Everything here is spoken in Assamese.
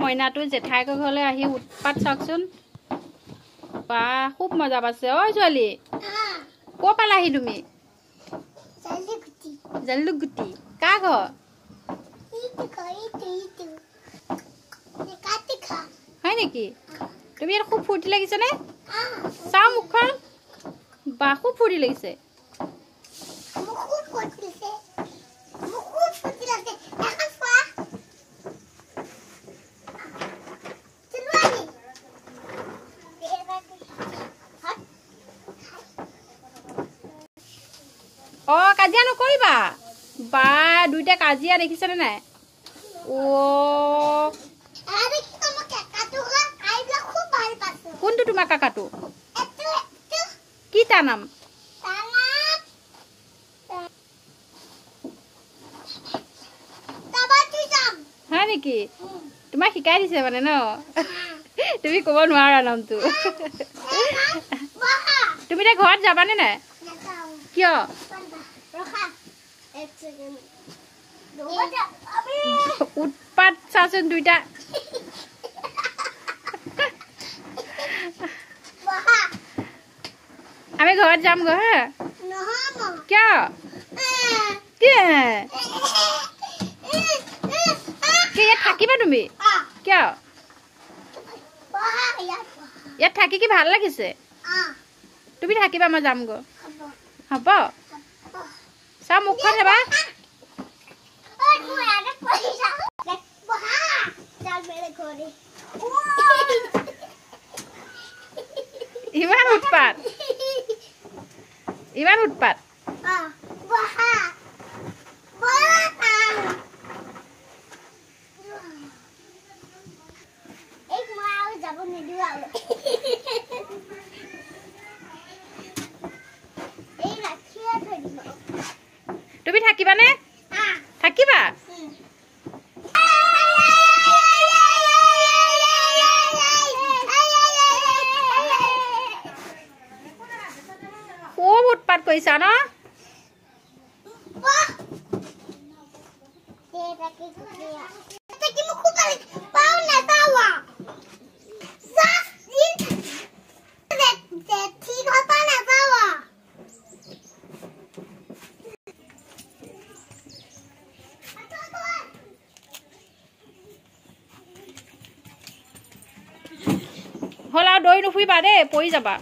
মইনাটো জেঠাইকৰ ঘৰলৈ আহি উৎপাত চাওকচোন বা খুব মজা পাইছে ঐ ছোৱালী ক'ৰ পালাহি তুমি জালুকগুটি কাৰ ঘৰ হয় নেকি তুমি ইয়াত খুব ফূৰ্তি লাগিছেনে চাওঁ মুখখন বা খুব ফূৰ্তি লাগিছে অ কাজিয়া নকৰিবা বা দুইটা কাজিয়া দেখিছেনে নাই ও কোনটো তোমাৰ কাকাটো কি তাৰ নাম হয় নেকি তোমাক শিকাই দিছে মানে ন তুমি ক'ব নোৱাৰা নামটো তুমি এতিয়া ঘৰত যাবানে নাই কিয় উৎপাত চাচোন দুইটা আমি ঘৰত যাম গৈ হা কিয় ইয়াত থাকিবা তুমি কিয় ইয়াত থাকি কি ভাল লাগিছে তুমি থাকিবা মই যাম গৈ হ'ব চাওঁ মুখখন হেবা ইমান উৎপাত তুমি থাকিবানে থাকিবা খুব উৎপাত কৰিছা ন হ'ল আৰু দৌৰি নুফুৰিবা দেই পৰি যাবা